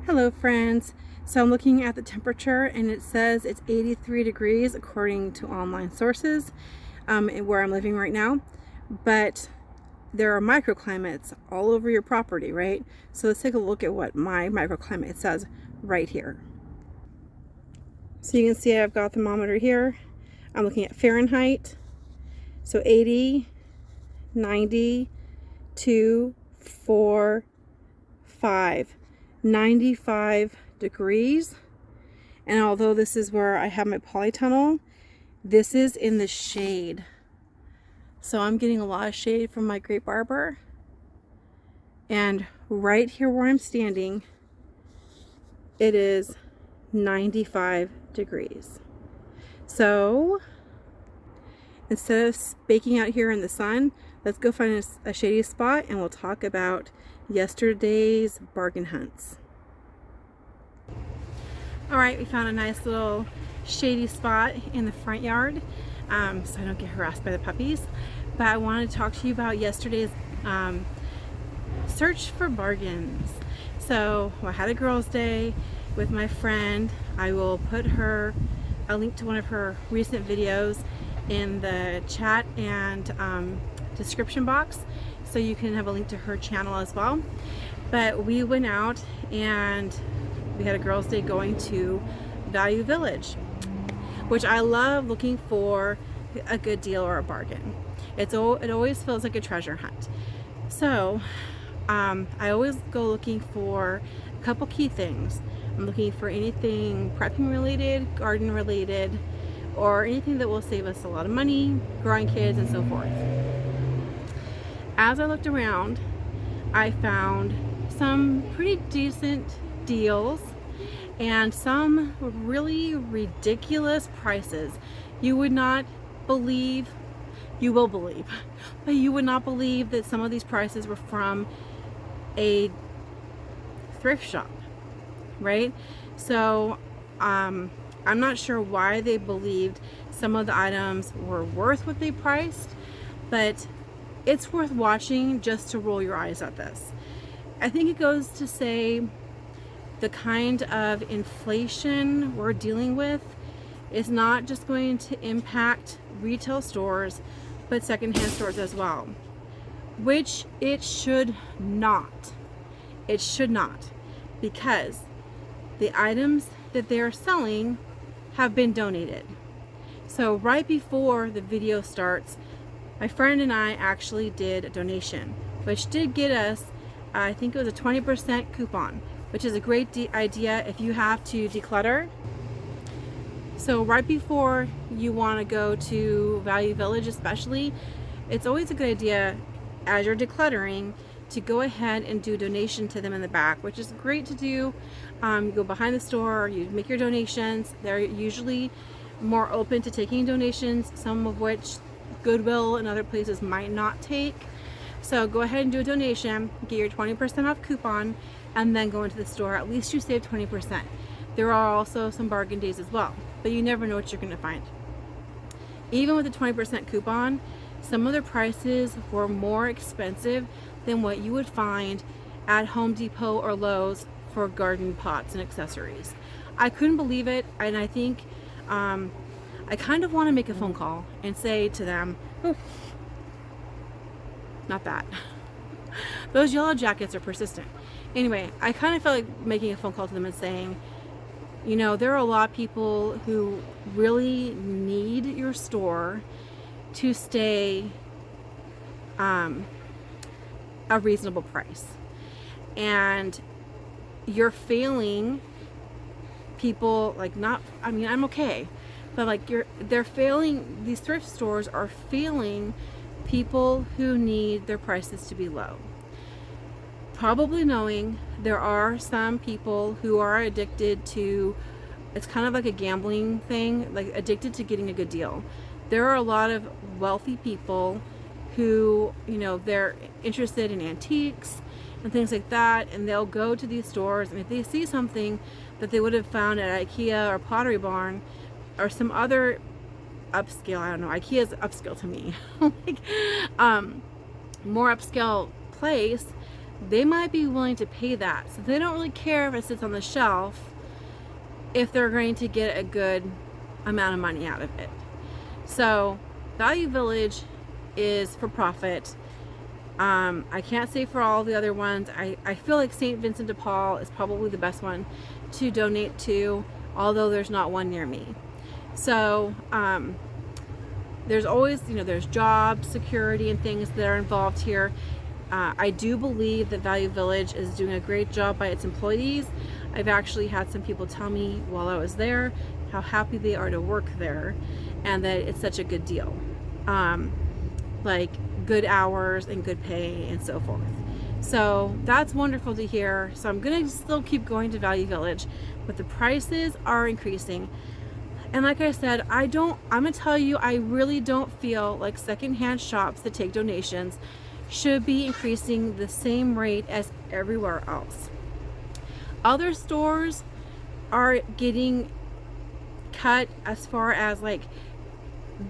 Hello friends. So I'm looking at the temperature and it says it's 83 degrees according to online sources where I'm living right now. But there are microclimates all over your property, right? So let's take a look at what my microclimate says right here. So you can see I've got the thermometer here. I'm looking at Fahrenheit. So 80, 90, 2, 4, 5. 95 degrees, and although this is where I have my polytunnel, this is in the shade, so I'm getting a lot of shade from my grape arbor. And right here where I'm standing, it is 95 degrees. So instead of baking out here in the sun, let's go find a shady spot and we'll talk about yesterday's bargain hunts. All right, we found a nice little shady spot in the front yard so I don't get harassed by the puppies. But I wanted to talk to you about yesterday's search for bargains. So I had a girls' day with my friend. I will put a link to one of her recent videos in the chat and description box, so you can have a link to her channel as well. But we went out and we had a girls' day going to Value Village, which I love looking for a good deal or a bargain. It always feels like a treasure hunt. So I always go looking for a couple key things. I'm looking for anything prepping related, garden related, or anything that will save us a lot of money, growing kids, and so forth. As I looked around, I found some pretty decent deals and some really ridiculous prices. You would not believe, you will believe, but you would not believe that some of these prices were from a thrift shop, right? So I'm not sure why they believed some of the items were worth what they priced, but it's worth watching just to roll your eyes at this. I think it goes to say the kind of inflation we're dealing with is not just going to impact retail stores, but secondhand stores as well, which it should not. It should not, because the items that they're selling have been donated. So right before the video starts, my friend and I actually did a donation, which did get us, I think it was a 20% coupon, which is a great idea if you have to declutter. So right before you want to go to Value Village especially, it's always a good idea as you're decluttering to go ahead and do a donation to them in the back, which is great to do. You go behind the store, you make your donations. They're usually more open to taking donations, some of which Goodwill and other places might not take. So go ahead and do a donation, get your 20% off coupon, and then go into the store. At least you save 20%. There are also some bargain days as well, but you never know what you're going to find. Even with the 20% coupon, some of the prices were more expensive than what you would find at Home Depot or Lowe's for garden pots and accessories. I couldn't believe it, and I think I kind of want to make a phone call and say to them, oh, not that. Those yellow jackets are persistent. Anyway, I kind of felt like making a phone call to them and saying, you know, there are a lot of people who really need your store to stay a reasonable price. And you're failing people, like, not, I mean, I'm okay, but like they're failing, these thrift stores are failing people who need their prices to be low. Probably knowing there are some people who are addicted to, it's kind of like a gambling thing, like addicted to getting a good deal. There are a lot of wealthy people who, you know, they're interested in antiques and things like that, and they'll go to these stores, and if they see something that they would have found at IKEA or Pottery Barn or some other upscale, I don't know, IKEA is upscale to me, like more upscale place, they might be willing to pay that. So they don't really care if it sits on the shelf if they're going to get a good amount of money out of it. So Value Village is for profit. I can't say for all the other ones. I feel like St. Vincent de Paul is probably the best one to donate to, although there's not one near me. So there's always, there's job security and things that are involved here. I do believe that Value Village is doing a great job by its employees. I've actually had some people tell me while I was there how happy they are to work there and that it's such a good deal. Like good hours and good pay and so forth. So that's wonderful to hear. So I'm gonna still keep going to Value Village, but the prices are increasing. And like I said, I'm gonna tell you, I really don't feel like secondhand shops that take donations should be increasing the same rate as everywhere else. Other stores are getting cut as far as like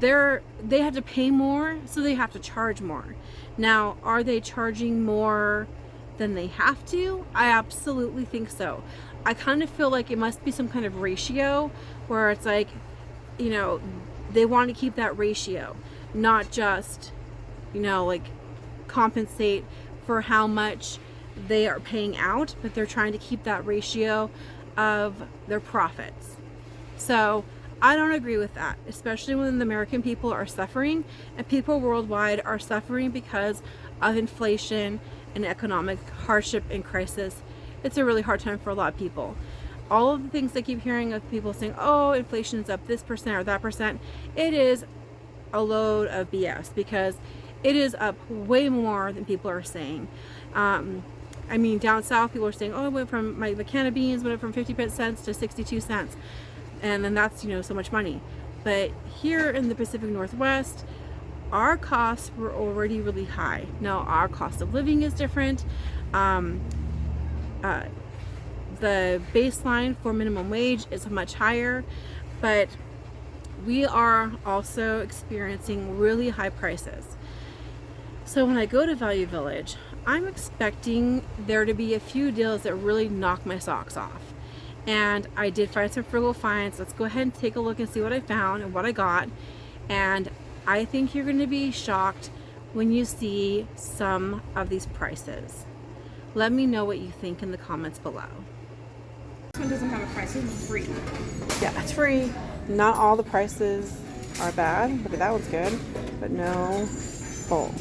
they have to pay more, so they have to charge more. Now, are they charging more than they have to? I absolutely think so. I kind of feel like it must be some kind of ratio where it's like, they want to keep that ratio, not just, like compensate for how much they are paying out, but they're trying to keep that ratio of their profits. So I don't agree with that, especially when the American people are suffering and people worldwide are suffering because of inflation and economic hardship and crisis. It's a really hard time for a lot of people. All of the things I keep hearing of people saying, oh, inflation is up this percent or that percent, it is a load of BS because it is up way more than people are saying. I mean, down south, people are saying, oh, it went from the can of beans went from 50 cents to 62 cents. And then that's, so much money. But here in the Pacific Northwest, our costs were already really high. Now, our cost of living is different. The baseline for minimum wage is much higher, but we are also experiencing really high prices. So when I go to Value Village, I'm expecting there to be a few deals that really knock my socks off. And I did find some frugal finds. Let's go ahead and take a look and see what I found and what I got. And I think you're going to be shocked when you see some of these prices. Let me know what you think in the comments below. This one doesn't have a price. This is free. Yeah, it's free. Not all the prices are bad. Look at that one's good, but no full.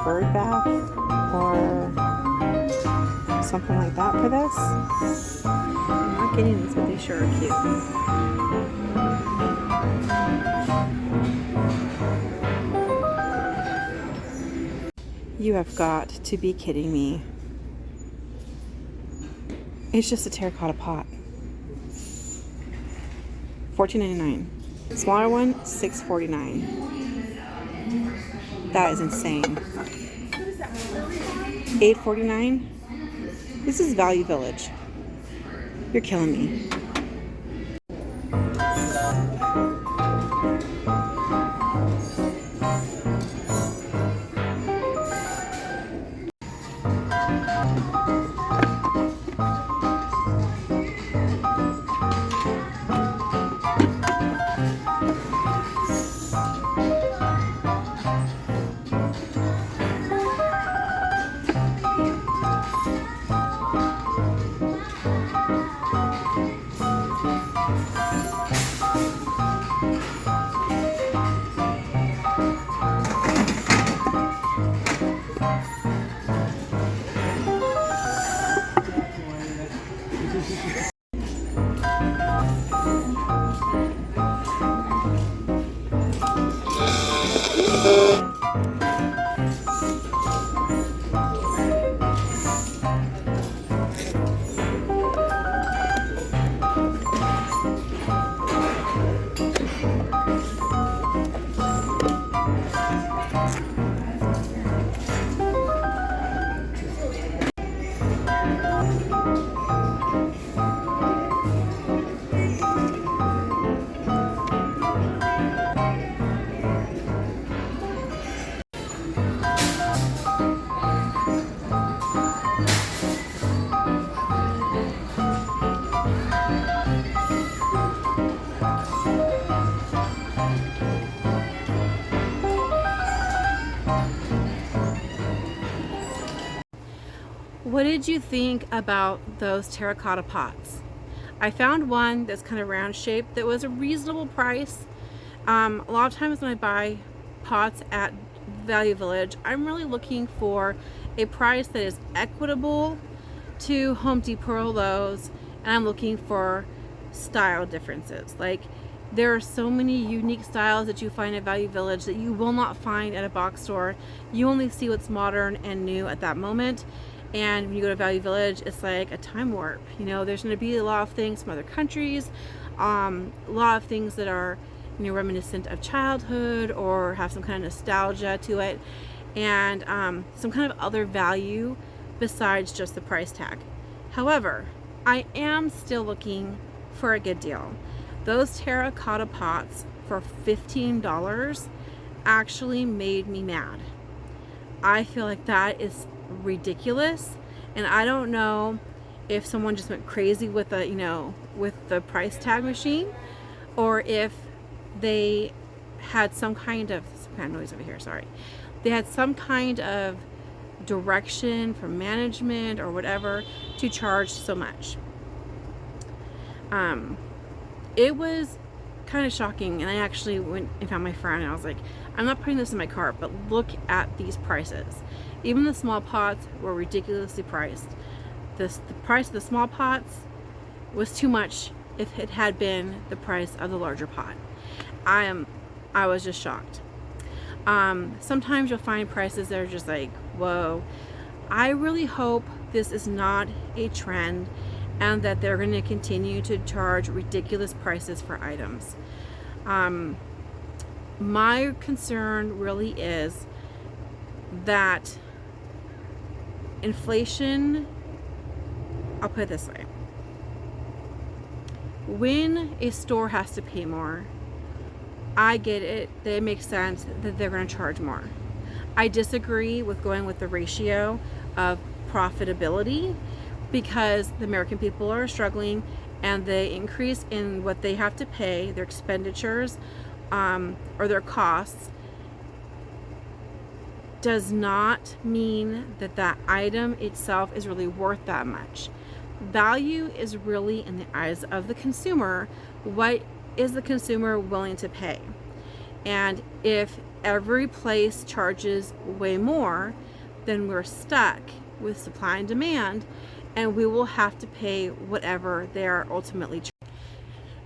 Bird bath or something like that for this. I'm not getting these, but they sure are cute. You have got to be kidding me. It's just a terracotta pot. $14.99. Smaller one, $6.49. That is insane. $8.49. This is Value Village. You're killing me. What did you think about those terracotta pots? I found one that's kind of round shaped that was a reasonable price. A lot of times when I buy pots at Value Village, I'm really looking for a price that is equitable to Home Depot or Lowe's, and I'm looking for style differences. Like, there are so many unique styles that you find at Value Village that you will not find at a box store. You only see what's modern and new at that moment. And when you go to Value Village, it's like a time warp. You know, there's going to be a lot of things from other countries, a lot of things that are, you know, reminiscent of childhood or have some kind of nostalgia to it, and some kind of other value besides just the price tag. However, I am still looking for a good deal. Those terracotta pots for $15 actually made me mad. I feel like that is ridiculous, and I don't know if someone just went crazy with the, you know, with the price tag machine, or if they had some kind of noise over here, sorry. They had some kind of direction from management or whatever to charge so much. It was kind of shocking, and I actually went and found my friend and I was like, I'm not putting this in my cart, but look at these prices. Even the small pots were ridiculously priced. The price of the small pots was too much if it had been the price of the larger pot. I was just shocked. Sometimes you'll find prices that are just like, whoa. I really hope this is not a trend and that they're going to continue to charge ridiculous prices for items. My concern really is that inflation, I'll put it this way. When a store has to pay more, I get it, that it makes sense that they're going to charge more. I disagree with going with the ratio of profitability, because the American people are struggling, and the increase in what they have to pay, their expenditures, or their costs, does not mean that that item itself is really worth that much. Value is really in the eyes of the consumer. What is the consumer willing to pay? And if every place charges way more, then we're stuck with supply and demand, and we will have to pay whatever they are ultimately charged.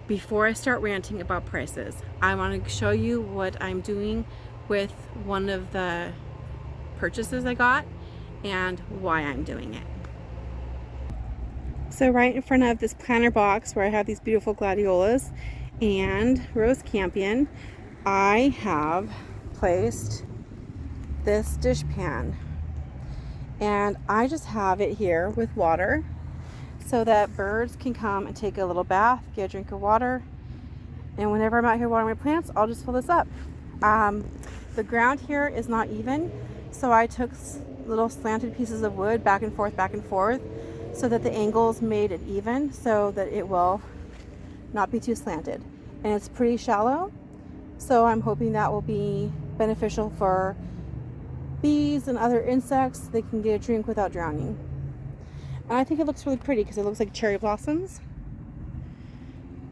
Before I start ranting about prices, I want to show you what I'm doing with one of the purchases I got and why I'm doing it. So right in front of this planter box where I have these beautiful gladiolas and rose campion, I have placed this dish pan, and I just have it here with water so that birds can come and take a little bath, get a drink of water, and whenever I'm out here watering my plants, I'll just fill this up. The ground here is not even, so I took little slanted pieces of wood back and forth so that the angles made it even, so that it will not be too slanted. And it's pretty shallow, so I'm hoping that will be beneficial for bees and other insects. They can get a drink without drowning. And I think it looks really pretty because it looks like cherry blossoms.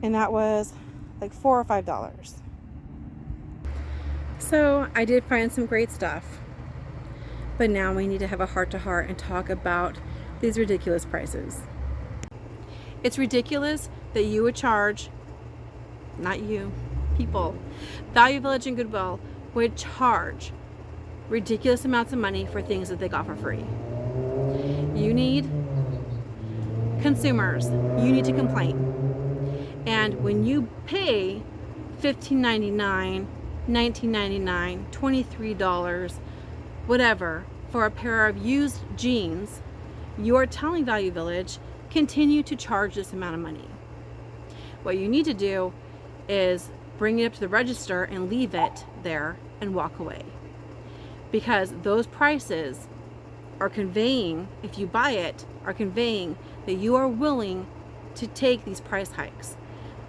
And that was like $4 or $5. So I did find some great stuff. But now we need to have a heart-to-heart and talk about these ridiculous prices. It's ridiculous that you would charge, not you, people, Value Village and Goodwill would charge ridiculous amounts of money for things that they got for free. You need consumers, you need to complain. And when you pay $15.99, $19.99, $23, whatever, for a pair of used jeans, you are telling Value Village, continue to charge this amount of money. What you need to do is bring it up to the register and leave it there and walk away. Because those prices are conveying, if you buy it, are conveying that you are willing to take these price hikes.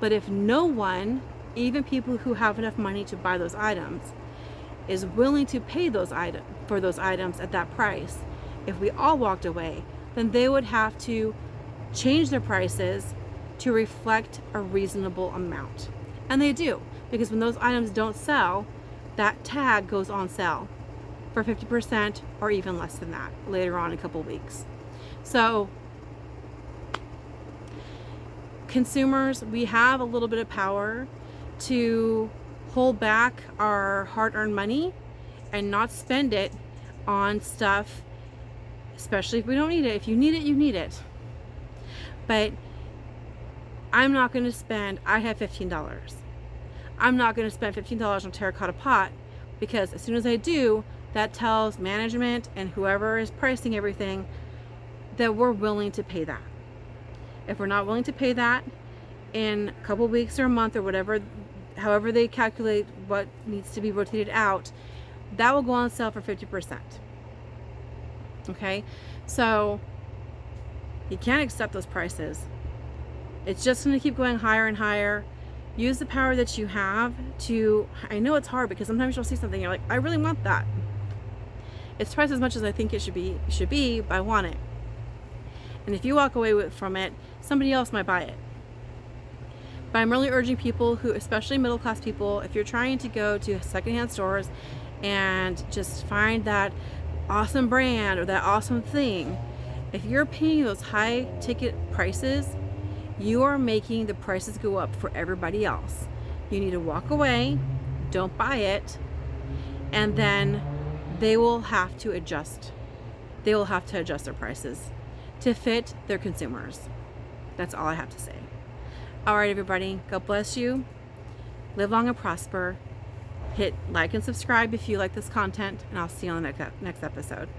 But if no one, even people who have enough money to buy those items, is willing to pay for those items at that price, if we all walked away, then they would have to change their prices to reflect a reasonable amount. And they do, because when those items don't sell, that tag goes on sale for 50% or even less than that later on in a couple weeks. So consumers, we have a little bit of power to hold back our hard-earned money and not spend it on stuff, especially if we don't need it. If you need it, you need it. But I'm not going to spend, I have $15. I'm not going to spend $15 on a terracotta pot, because as soon as I do, that tells management and whoever is pricing everything that we're willing to pay that. If we're not willing to pay that in a couple weeks or a month or whatever, however they calculate what needs to be rotated out, that will go on sale for 50%. Okay, so you can't accept those prices. It's just going to keep going higher and higher. Use the power that you have to, I know it's hard because sometimes you'll see something, you're like, I really want that. It's twice as much as I think it should be, but I want it. And if you walk away from it, somebody else might buy it. But I'm really urging people who, especially middle class people, if you're trying to go to secondhand stores and just find that awesome brand or that awesome thing, if you're paying those high ticket prices, you are making the prices go up for everybody else. You need to walk away, don't buy it, and then they will have to adjust. They will have to adjust their prices to fit their consumers. That's all I have to say. All right, everybody, God bless you. Live long and prosper. Hit like and subscribe if you like this content, and I'll see you on the next episode.